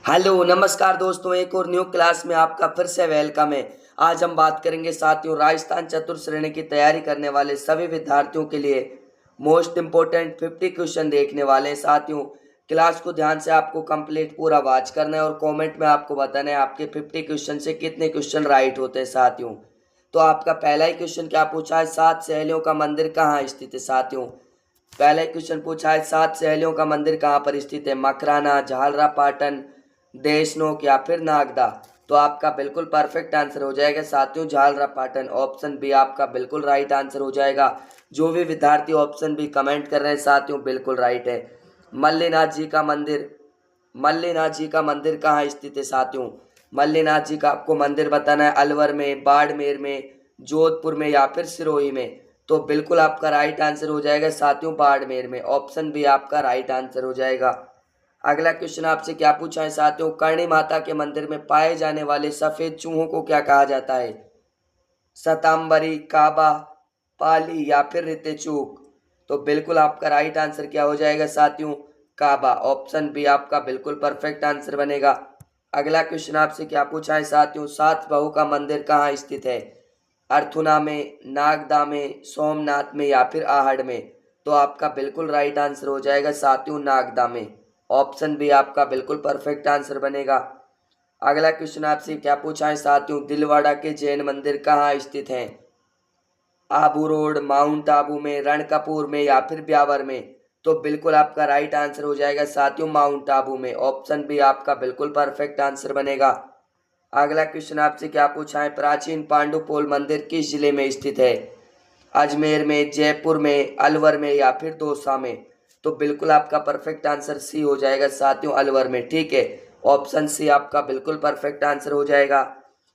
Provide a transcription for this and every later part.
Hello नमस्कार दोस्तों, एक और न्यू क्लास में आपका फिर से वेलकम है। आज हम बात करेंगे साथियों राजस्थान चतुर्थ श्रेणी की तैयारी करने वाले सभी विद्यार्थियों के लिए मोस्ट इम्पोर्टेंट 50 क्वेश्चन देखने वाले हैं। साथियों क्लास को ध्यान से आपको कंप्लीट पूरा वॉच करना है और कमेंट में आपको बताना है आपके 50 क्वेश्चन से कितने क्वेश्चन राइट होते हैं। साथियों तो आपका पहला ही क्वेश्चन क्या पूछा है, सात सहेलियों का मंदिर कहाँ स्थित है। साथियों पहला ही क्वेश्चन पूछा है, सात सहेलियों का मंदिर कहाँ पर स्थित है। मकराना, झालरा पाटन, देशनोक या फिर नागदा। तो आपका बिल्कुल परफेक्ट आंसर हो जाएगा साथियों झालरा पाटन। ऑप्शन बी आपका बिल्कुल राइट आंसर हो जाएगा। जो भी विद्यार्थी ऑप्शन बी कमेंट कर रहे हैं साथियों बिल्कुल राइट है। मल्लीनाथ जी का मंदिर कहाँ स्थित है। साथियों मल्लीनाथ जी का आपको मंदिर बताना है अलवर में, बाड़मेर में, जोधपुर में या फिर सिरोही में। तो बिल्कुल आपका राइट आंसर हो जाएगा साथियों बाड़मेर में। ऑप्शन बी आपका राइट आंसर हो जाएगा। अगला क्वेश्चन आपसे क्या पूछा है साथियों, करणी माता के मंदिर में पाए जाने वाले सफेद चूहों को क्या कहा जाता है। सतांबरी, काबा, पाली या फिर रितेचूक। तो बिल्कुल आपका राइट आंसर क्या हो जाएगा साथियों, काबा। ऑप्शन बी आपका बिल्कुल परफेक्ट आंसर बनेगा। अगला क्वेश्चन आपसे क्या पूछा है साथियों, सात बहू का मंदिर कहाँ स्थित है। अर्थुना में, नागदा में, सोमनाथ में या फिर आहड़ में। तो आपका बिल्कुल राइट आंसर हो जाएगा साथियों नागदा में। ऑप्शन बी आपका बिल्कुल परफेक्ट आंसर बनेगा। अगला क्वेश्चन आपसे क्या पूछा है साथियों, दिलवाड़ा के जैन मंदिर कहाँ स्थित हैं। आबू रोड, माउंट आबू में, रणकपुर में या फिर ब्यावर में। तो बिल्कुल आपका राइट आंसर हो जाएगा साथियों माउंट आबू में। ऑप्शन बी आपका बिल्कुल परफेक्ट आंसर बनेगा। अगला क्वेश्चन आपसे क्या पूछा है, प्राचीन पांडुपोल मंदिर किस जिले में स्थित है। अजमेर में, जयपुर में, अलवर में या फिर दौसा में। तो बिल्कुल आपका परफेक्ट आंसर सी हो जाएगा साथियों अलवर में। ठीक है, ऑप्शन सी आपका बिल्कुल परफेक्ट आंसर हो जाएगा।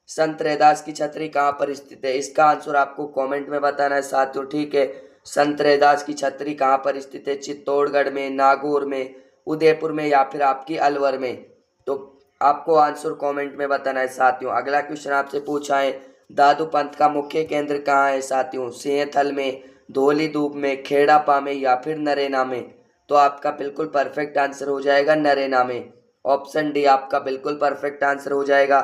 संत रैदास की छतरी कहाँ पर स्थित है, इसका आंसर आपको कमेंट में बताना है साथियों। ठीक है, संत रैदास की छतरी कहाँ पर स्थित है, चित्तौड़गढ़ में, नागौर में, उदयपुर में या फिर आपकी अलवर में। तो आपको आंसर कमेंट में बताना है साथियों। अगला क्वेश्चन आपसे पूछा है, दादू पंथ का मुख्य केंद्र कहाँ है साथियों, सिंहथल में, धौली धूप में, खेड़ापा में या फिर नरेना में। तो आपका बिल्कुल परफेक्ट आंसर हो जाएगा नरेना में। ऑप्शन डी आपका बिल्कुल परफेक्ट आंसर हो जाएगा।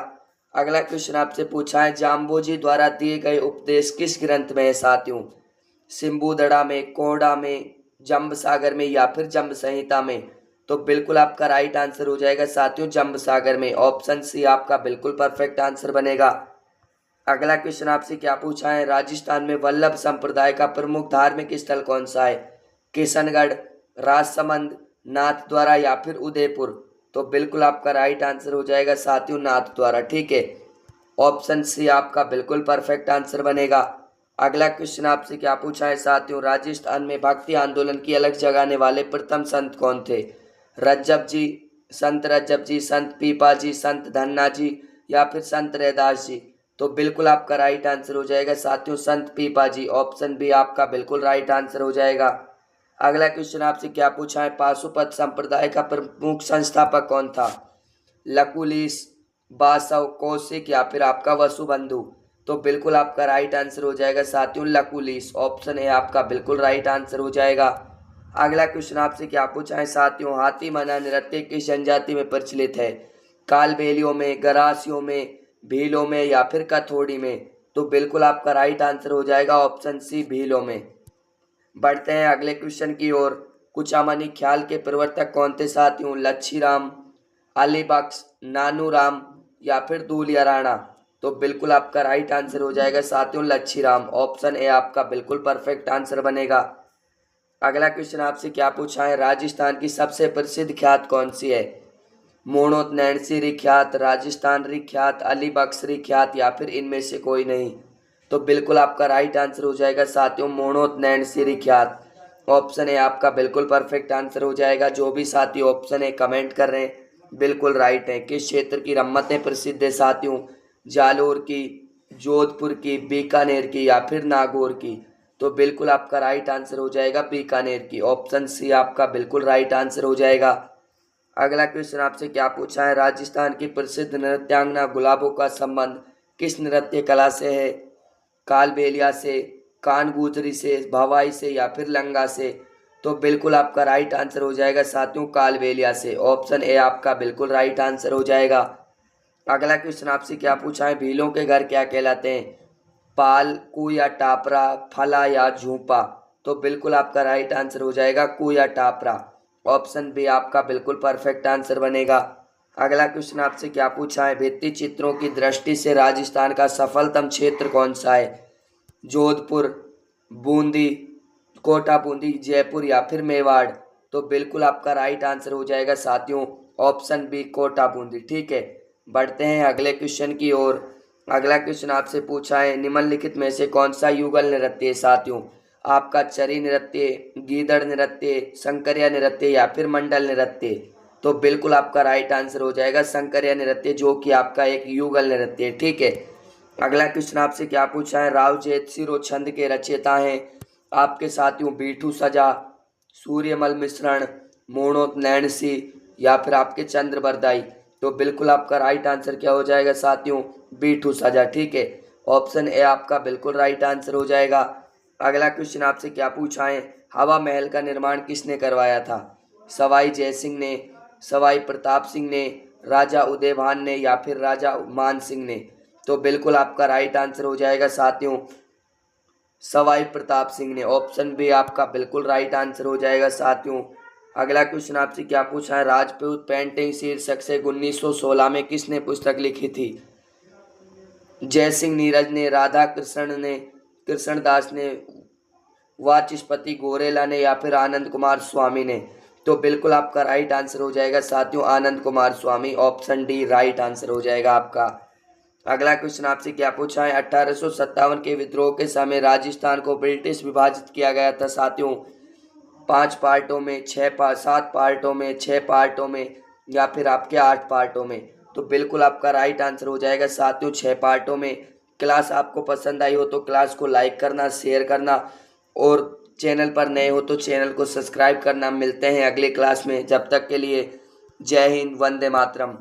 अगला क्वेश्चन आपसे पूछा है, जाम्बोजी द्वारा दिए गए उपदेश किस ग्रंथ में है साथियों, सिम्बूदड़ा में, कोड़ा में, जम्ब सागर में या फिर जम्ब संहिता में। तो बिल्कुल आपका राइट आंसर हो जाएगा साथियों जम्ब सागर में। ऑप्शन सी आपका बिल्कुल परफेक्ट आंसर बनेगा। अगला क्वेश्चन आपसे क्या पूछा है, राजस्थान में वल्लभ संप्रदाय का प्रमुख धार्मिक स्थल कौन सा है, किशनगढ़, राजसमंद, नाथद्वारा या फिर उदयपुर। तो बिल्कुल आपका राइट आंसर हो जाएगा साथियों नाथद्वारा। ठीक है, ऑप्शन सी आपका बिल्कुल परफेक्ट आंसर बनेगा। अगला क्वेश्चन आपसे क्या पूछा है साथियों, राजस्थान में भक्ति आंदोलन की अलग जगाने वाले प्रथम संत कौन थे। रज्जब जी, संत रज्जब जी, संत पीपा जी, संत धन्ना जी या फिर संत रैदास जी। तो बिल्कुल आपका राइट आंसर हो जाएगा साथियों संत पीपा जी। ऑप्शन बी आपका बिल्कुल राइट आंसर हो जाएगा। अगला क्वेश्चन आपसे क्या पूछा है, पाशुपत संप्रदाय का प्रमुख संस्थापक कौन था, लकुलिस, बासव, कौशिक या फिर आपका वसुबंधु। तो बिल्कुल आपका राइट आंसर हो जाएगा साथियों लकुलिस। ऑप्शन ए आपका बिल्कुल राइट आंसर हो जाएगा। अगला क्वेश्चन आपसे क्या पूछा है साथियों, हाथी मना नृत्य किस जनजाति में प्रचलित है, कालबेलियों में, गरासियों में, भीलों में या फिर कथोड़ी में। तो बिल्कुल आपका राइट आंसर हो जाएगा ऑप्शन सी भीलों में। बढ़ते हैं अगले क्वेश्चन की ओर। कुचामनी ख्याल के प्रवर्तक कौन थे साथियों, लच्छीराम, अली बख्श, नानू राम या फिर दूलिया राणा। तो बिल्कुल आपका राइट आंसर हो जाएगा साथियों लच्छीराम। ऑप्शन ए आपका बिल्कुल परफेक्ट आंसर बनेगा। अगला क्वेश्चन आपसे क्या पूछा है, राजस्थान की सबसे प्रसिद्ध ख्यात कौन सी है, मोणोत नैणसी रिख्यात, राजस्थान रिख्यात, अलीबख्श रिख्यात या फिर इनमें से कोई नहीं। तो बिल्कुल आपका राइट आंसर हो जाएगा साथियों मोणोत नैणसी रिख्यात। ऑप्शन ए आपका बिल्कुल परफेक्ट आंसर हो जाएगा। जो भी साथी ऑप्शन ए कमेंट कर रहे हैं बिल्कुल राइट है। किस क्षेत्र की रम्मतें प्रसिद्ध है साथियों, जालोर की, जोधपुर की, बीकानेर की या फिर नागौर की। तो बिल्कुल आपका राइट आंसर हो जाएगा बीकानेर की। ऑप्शन सी आपका बिल्कुल राइट आंसर हो जाएगा। अगला क्वेश्चन आपसे क्या पूछा है, राजस्थान की प्रसिद्ध नृत्यांगना गुलाबों का संबंध किस नृत्य कला से है, कालबेलिया से, कान गुजरी से, भवाई से या फिर लंगा से। तो बिल्कुल आपका राइट आंसर हो जाएगा साथियों कालबेलिया से। ऑप्शन ए आपका बिल्कुल राइट आंसर हो जाएगा। अगला क्वेश्चन आपसे क्या पूछा है, भीलों के घर क्या कहलाते हैं, पाल, कू या टापरा, फला या झूपा। तो बिल्कुल आपका राइट आंसर हो जाएगा कू या टापरा। ऑप्शन बी आपका बिल्कुल परफेक्ट आंसर बनेगा। अगला क्वेश्चन आपसे क्या पूछा है, भित्ति चित्रों की दृष्टि से राजस्थान का सफलतम क्षेत्र कौन सा है, जोधपुर, बूंदी, कोटा बूंदी, जयपुर या फिर मेवाड़। तो बिल्कुल आपका राइट आंसर हो जाएगा साथियों ऑप्शन बी कोटा बूंदी। ठीक है, बढ़ते हैं अगले क्वेश्चन की ओर। अगला क्वेश्चन आपसे पूछा है, निम्नलिखित में से कौन सा युगल नृत्य है साथियों, आपका चरी नृत्य, गीदड़ नृत्य, शंकरिया नृत्य या फिर मंडल नृत्य। तो बिल्कुल आपका राइट आंसर हो जाएगा शंकरिया नृत्य, जो कि आपका एक युगल नृत्य है। ठीक है, अगला क्वेश्चन आपसे क्या पूछा है, राव जेतसिरो छंद के रचयिता हैं आपके साथियों बीठू सजा, सूर्यमल मिश्रण, मोणो नैणसी या फिर आपके चंद्र बरदाई। तो बिल्कुल आपका राइट आंसर क्या हो जाएगा साथियों, बीठू सजा। ठीक है, ऑप्शन ए आपका बिल्कुल राइट आंसर हो जाएगा। अगला क्वेश्चन आपसे क्या पूछा है, हवा महल का निर्माण किसने करवाया था, सवाई जयसिंह ने, सवाई प्रताप सिंह ने, राजा उदयभान ने या फिर राजा मान सिंह ने। तो बिल्कुल आपका राइट आंसर हो जाएगा साथियों सवाई प्रताप सिंह ने। ऑप्शन बी आपका बिल्कुल राइट आंसर हो जाएगा साथियों। अगला क्वेश्चन आपसे क्या पूछा है, राजपूत पेंटिंग शीर्षक से 1916 में किसने पुस्तक लिखी थी, जयसिंह नीरज ने, राधा कृष्ण ने, कृष्ण दास ने, वाचस्पति गोरेला ने या फिर आनंद कुमार स्वामी ने। तो बिल्कुल आपका राइट आंसर हो जाएगा साथियों आनंद कुमार स्वामी। ऑप्शन डी राइट आंसर हो जाएगा आपका। अगला क्वेश्चन आपसे क्या पूछा है, 1857 के विद्रोह के समय राजस्थान को ब्रिटिश विभाजित किया गया था साथियों, 5 पार्टों में, 7 पार्टों में, 6 पार्टों में या फिर आपके 8 पार्टों में। तो बिल्कुल आपका राइट आंसर हो जाएगा साथियों 6 पार्टों में। क्लास आपको पसंद आई हो तो क्लास को लाइक करना, शेयर करना और चैनल पर नए हो तो चैनल को सब्सक्राइब करना। मिलते हैं अगले क्लास में, जब तक के लिए जय हिंद, वंदे मातरम।